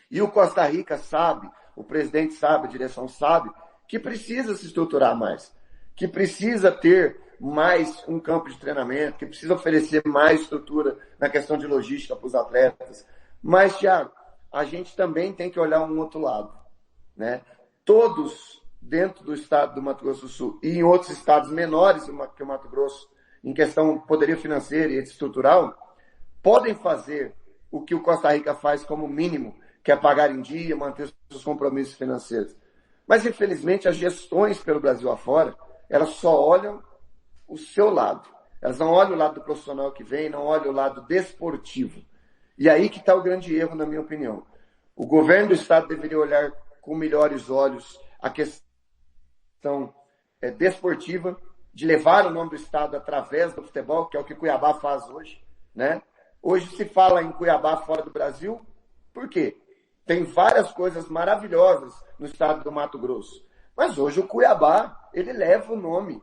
C: E o Costa Rica sabe, o presidente sabe, a direção sabe, que precisa se estruturar mais, que precisa ter mais um campo de treinamento, que precisa oferecer mais estrutura na questão de logística para os atletas. Mas, Thiago, a gente também tem que olhar um outro lado, né? Todos dentro do estado do Mato Grosso do Sul e em outros estados menores que o Mato Grosso, em questão de poderio financeiro e estrutural, podem fazer o que o Costa Rica faz como mínimo, que é pagar em dia, manter seus compromissos financeiros. Mas, infelizmente, as gestões pelo Brasil afora, elas só olham o seu lado. Elas não olham o lado do profissional que vem, não olham o lado desportivo. E aí que está o grande erro, na minha opinião. O governo do Estado deveria olhar com melhores olhos a questão desportiva, de levar o nome do Estado através do futebol, que é o que Cuiabá faz hoje, né? Hoje se fala em Cuiabá fora do Brasil, por quê? Tem várias coisas maravilhosas no estado do Mato Grosso. Mas hoje o Cuiabá, ele leva o nome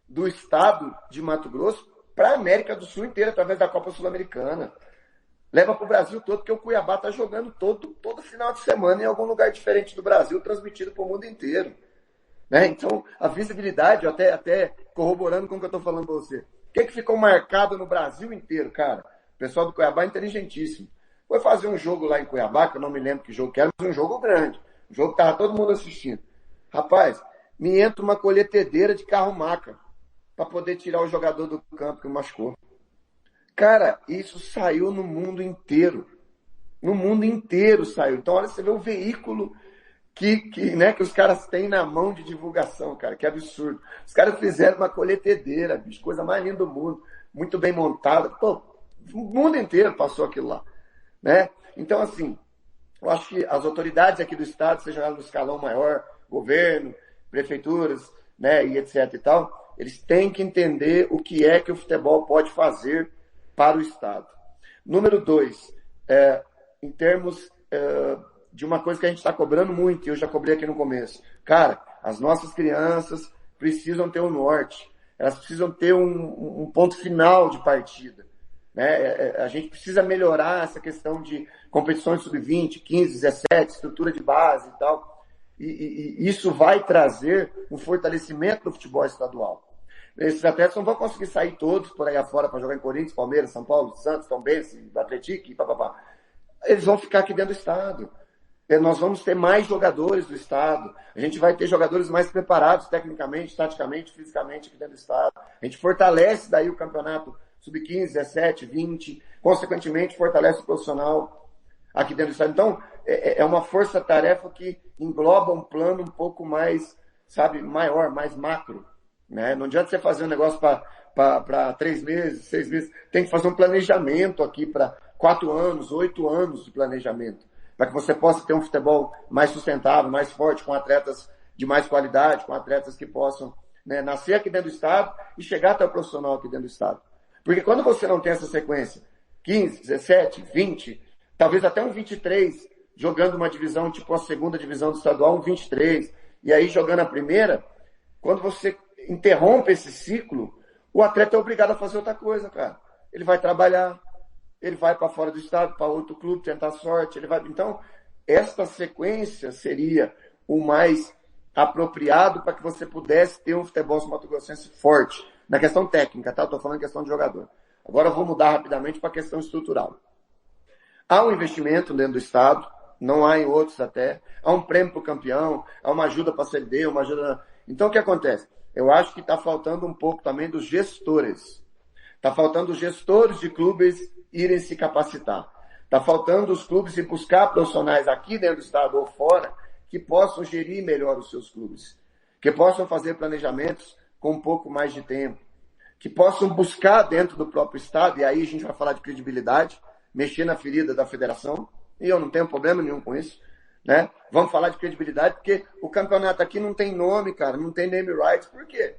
C: do estado de Mato Grosso para a América do Sul inteira, através da Copa Sul-Americana. Leva para o Brasil todo, porque o Cuiabá está jogando todo final de semana em algum lugar diferente do Brasil, transmitido para o mundo inteiro. Né? Então, a visibilidade, até corroborando com o que eu estou falando para você. O que ficou marcado no Brasil inteiro, cara? O pessoal do Cuiabá é inteligentíssimo. Foi fazer um jogo lá em Cuiabá, que eu não me lembro que jogo que era, mas um jogo grande. Um jogo que estava todo mundo assistindo. Rapaz, me entra uma colhetedeira de carro-maca para poder tirar o jogador do campo que machucou. Cara, isso saiu no mundo inteiro. No mundo inteiro saiu. Então, olha, você vê o veículo que os caras têm na mão de divulgação, cara, que absurdo. Os caras fizeram uma colhetedeira, bicho, coisa mais linda do mundo, muito bem montada. Pô, o mundo inteiro passou aquilo lá, né? Então, assim, eu acho que as autoridades aqui do Estado, seja lá no escalão maior, governo, prefeituras, né, e etc e tal, eles têm que entender o que é que o futebol pode fazer para o Estado. Número 2, em termos de uma coisa que a gente está cobrando muito, e eu já cobrei aqui no começo. Cara, as nossas crianças precisam ter um norte, elas precisam ter um ponto final de partida. Né? A gente precisa melhorar essa questão de competições sub-20, 15, 17, estrutura de base e tal. E isso vai trazer um fortalecimento do futebol estadual. Esses atletas não vão conseguir sair todos por aí afora para jogar em Corinthians, Palmeiras, São Paulo, Santos, Tombense, Atlético, papapá. Eles vão ficar aqui dentro do estado. Nós vamos ter mais jogadores do estado. A gente vai ter jogadores mais preparados tecnicamente, taticamente, fisicamente aqui dentro do estado. A gente fortalece daí o campeonato sub-15, 17, 20. Consequentemente, fortalece o profissional aqui dentro do estado. Então, é uma força-tarefa que engloba um plano um pouco mais, sabe, maior, mais macro. Né? Não adianta você fazer um negócio para 3 meses, 6 meses. Tem que fazer um planejamento aqui para 4 anos, 8 anos de planejamento. Para que você possa ter um futebol mais sustentável, mais forte, com atletas de mais qualidade, com atletas que possam, né, nascer aqui dentro do estado e chegar até o profissional aqui dentro do estado. Porque quando você não tem essa sequência, 15, 17, 20, talvez até um 23, jogando uma divisão, tipo a segunda divisão do estadual, um 23, e aí jogando a primeira, quando você interrompe esse ciclo, o atleta é obrigado a fazer outra coisa, cara. Ele vai trabalhar, ele vai para fora do estado, para outro clube, tentar sorte, ele vai... Então, esta sequência seria o mais apropriado para que você pudesse ter um futebol mato-grossense forte. Na questão técnica, tá? Estou falando questão de jogador. Agora eu vou mudar rapidamente para a questão estrutural. Há um investimento dentro do estado, não há em outros até. Há um prêmio para o campeão, há uma ajuda para a CLD, uma ajuda... Então, o que acontece? Eu acho que está faltando um pouco também dos gestores. Está faltando os gestores de clubes irem se capacitar. Está faltando os clubes ir buscar profissionais aqui dentro do estado ou fora que possam gerir melhor os seus clubes, que possam fazer planejamentos com um pouco mais de tempo, que possam buscar dentro do próprio estado, e aí a gente vai falar de credibilidade, mexer na ferida da federação, e eu não tenho problema nenhum com isso, né? Vamos falar de credibilidade, porque o campeonato aqui não tem nome, cara, não tem name rights. Por quê?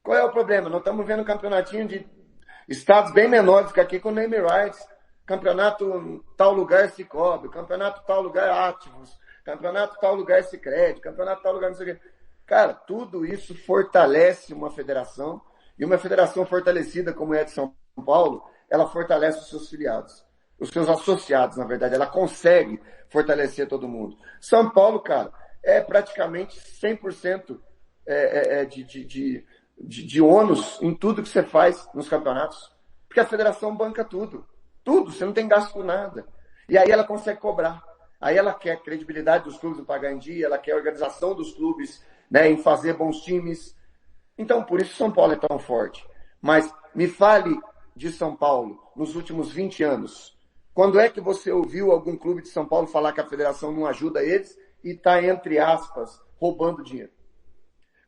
C: Qual é o problema? Nós estamos vendo um campeonatinho de estados bem menores que aqui com name rights. Campeonato tal lugar se cobre, campeonato tal lugar ativos, campeonato tal lugar se crede, campeonato tal lugar não sei o quê. Cara, tudo isso fortalece uma federação, e uma federação fortalecida como é a de São Paulo, ela fortalece os seus filiados, os seus associados, na verdade, ela consegue fortalecer todo mundo. São Paulo, cara, é praticamente 100% de ônus em tudo que você faz nos campeonatos, porque a federação banca tudo, você não tem gasto com nada. E aí ela consegue cobrar. Aí ela quer credibilidade dos clubes em pagar em dia, ela quer a organização dos clubes, né, em fazer bons times. Então, por isso São Paulo é tão forte. Mas me fale de São Paulo nos últimos 20 anos. Quando é que você ouviu algum clube de São Paulo falar que a federação não ajuda eles e está, entre aspas, roubando dinheiro?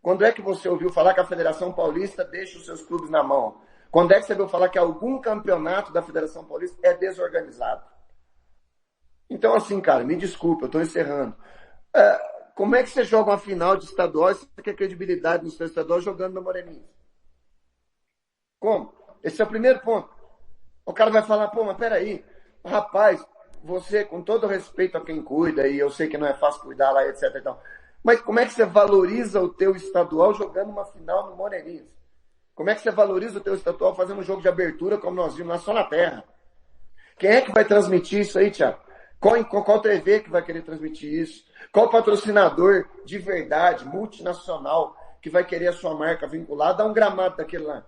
C: Quando é que você ouviu falar que a Federação Paulista deixa os seus clubes na mão? Quando é que você ouviu falar que algum campeonato da Federação Paulista é desorganizado? Então, assim, cara, me desculpa, eu estou encerrando. Como é que você joga uma final de estadual e você quer credibilidade no seu estadual jogando no Moreninha? Como? Esse é o primeiro ponto. O cara vai falar, pô, mas peraí, rapaz, você, com todo respeito a quem cuida, e eu sei que não é fácil cuidar lá, etc e tal, mas como é que você valoriza o teu estadual jogando uma final no Moreninha? Como é que você valoriza o teu estadual fazendo um jogo de abertura como nós vimos lá só na terra? Quem é que vai transmitir isso aí, Thiago? Qual TV que vai querer transmitir isso? Qual patrocinador de verdade, multinacional, que vai querer a sua marca vinculada a um gramado daquele lá?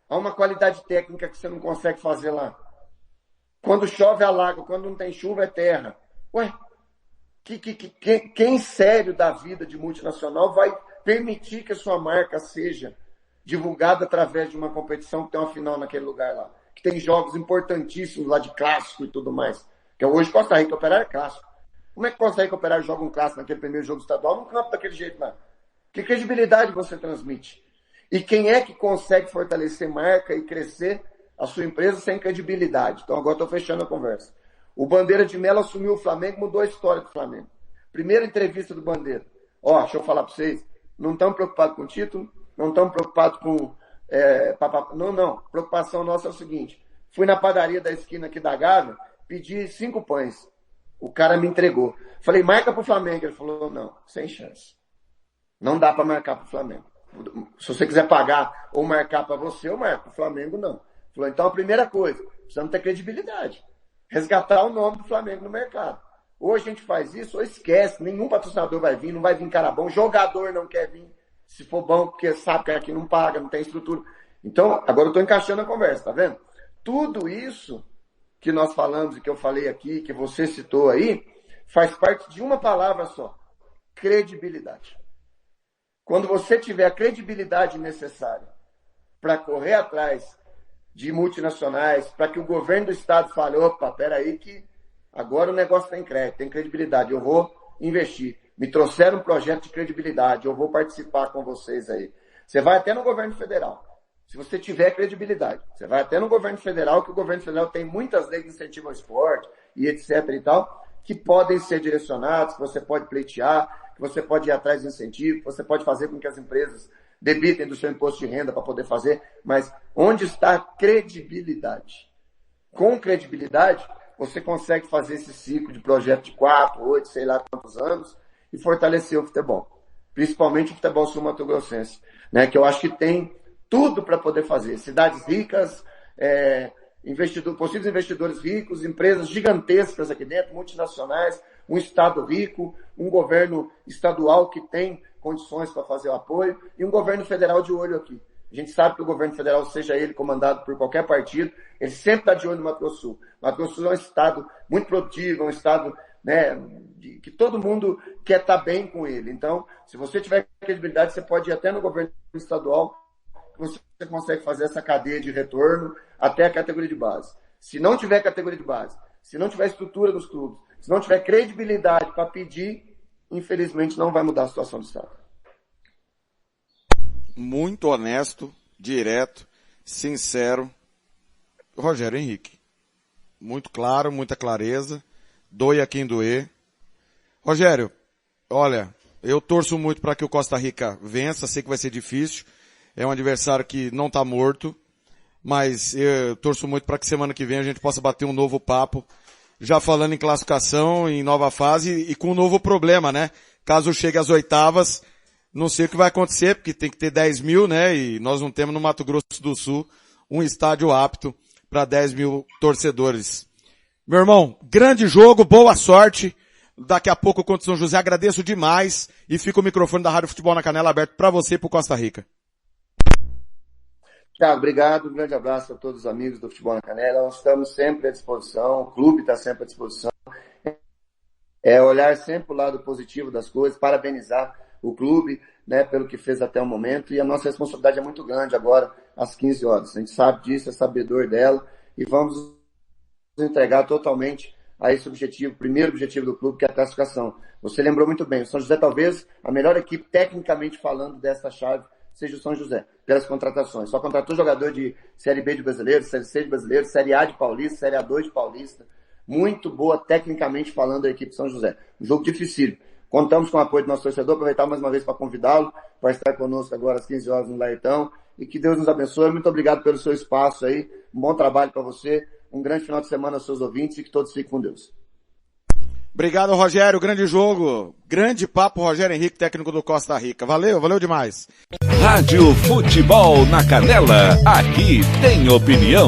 C: A uma qualidade técnica que você não consegue fazer lá? Quando chove, alaga. Quando não tem chuva, é terra. Ué, quem sério da vida de multinacional vai permitir que a sua marca seja divulgada através de uma competição que tem uma final naquele lugar lá? Que tem jogos importantíssimos lá de clássico e tudo mais. Que hoje Costa Rica Operária é clássico. Como é que Costa Rica Operária joga um clássico naquele primeiro jogo estadual num campo daquele jeito lá? Que credibilidade você transmite? E quem é que consegue fortalecer marca e crescer a sua empresa sem credibilidade? Então agora estou fechando a conversa. O Bandeira de Melo assumiu o Flamengo, mudou a história do Flamengo. Primeira entrevista do Bandeira. Deixa eu falar para vocês. Não estão preocupados com o título, não estão preocupados com... Não. Preocupação nossa é o seguinte. Fui na padaria da esquina aqui da Gávea, pedi 5 pães. O cara me entregou. Falei, marca pro Flamengo. Ele falou, não, sem chance. Não dá para marcar pro Flamengo. Se você quiser pagar ou marcar para você, eu marco. Pro Flamengo, não. Falou, então a primeira coisa, precisamos ter credibilidade. Resgatar o nome do Flamengo no mercado. Ou a gente faz isso, ou esquece. Nenhum patrocinador vai vir, não vai vir cara bom. Jogador não quer vir. Se for bom, porque sabe que aqui não paga, não tem estrutura. Então, agora eu estou encaixando a conversa, tá vendo? Tudo isso que nós falamos e que eu falei aqui, que você citou aí, faz parte de uma palavra só: credibilidade. Quando você tiver a credibilidade necessária para correr atrás de multinacionais, para que o governo do estado fale, opa, peraí que agora o negócio tem crédito, tem credibilidade, eu vou investir. Me trouxeram um projeto de credibilidade, eu vou participar com vocês aí. Você vai até no governo federal. Se você tiver credibilidade, você vai até no governo federal, que o governo federal tem muitas leis de incentivo ao esporte e etc e tal, que podem ser direcionados, que você pode pleitear, que você pode ir atrás de incentivo, que você pode fazer com que as empresas debitem do seu imposto de renda para poder fazer, mas onde está a credibilidade? Com credibilidade, você consegue fazer esse ciclo de projeto de 4, 8, sei lá quantos anos e fortalecer o futebol. Principalmente o futebol sul-mato-grossense, né, que eu acho que tem tudo para poder fazer. Cidades ricas, possíveis investidores ricos, empresas gigantescas aqui dentro, multinacionais, um estado rico, um governo estadual que tem condições para fazer o apoio e um governo federal de olho aqui. A gente sabe que o governo federal, seja ele comandado por qualquer partido, ele sempre está de olho no Mato Grosso do Sul. Mato Grosso do Sul é um estado muito produtivo, é um estado, né, que todo mundo quer estar bem com ele. Então, se você tiver credibilidade, você pode ir até no governo estadual, você consegue fazer essa cadeia de retorno até a categoria de base. Se não tiver categoria de base, se não tiver estrutura dos clubes, se não tiver credibilidade para pedir, infelizmente não vai mudar a situação do estado.
B: Muito honesto, direto, sincero. Rogério Henrique. Muito claro, muita clareza. Doe a quem doer. Rogério, olha, eu torço muito para que o Costa Rica vença. Sei que vai ser difícil. É um adversário que não está morto. Mas eu torço muito para que semana que vem a gente possa bater um novo papo. Já falando em classificação, em nova fase e com um novo problema, né? Caso chegue às oitavas, não sei o que vai acontecer, porque tem que ter 10 mil, né? E nós não temos no Mato Grosso do Sul um estádio apto para 10 mil torcedores. Meu irmão, grande jogo, boa sorte. Daqui a pouco contra o São José. Agradeço demais e fica o microfone da Rádio Futebol na Canela aberto para você e para o Costa Rica.
C: Thiago, obrigado. Um grande abraço a todos os amigos do Futebol na Canela. Nós estamos sempre à disposição, o clube está sempre à disposição. Olhar sempre o lado positivo das coisas, parabenizar o clube, né, pelo que fez até o momento, e a nossa responsabilidade é muito grande agora, às 15 horas. A gente sabe disso, é sabedor dela, e vamos entregar totalmente a esse objetivo, primeiro objetivo do clube, que é a classificação. Você lembrou muito bem, o São José talvez a melhor equipe, tecnicamente falando, dessa chave, seja o São José, pelas contratações. Só contratou jogador de Série B de brasileiro, Série C de brasileiro, Série A de paulista, Série A2 de paulista. Muito boa, tecnicamente falando, a equipe de São José. Um jogo difícil. Contamos com o apoio do nosso torcedor, aproveitar mais uma vez para convidá-lo, para estar conosco agora às 15 horas no Laetão. E que Deus nos abençoe. Muito obrigado pelo seu espaço aí. Um bom trabalho para você. Um grande final de semana aos seus ouvintes e que todos fiquem com Deus.
B: Obrigado, Rogério. Grande jogo. Grande papo, Rogério Henrique, técnico do Costa Rica. Valeu demais.
A: Rádio Futebol na Canela. Aqui tem opinião.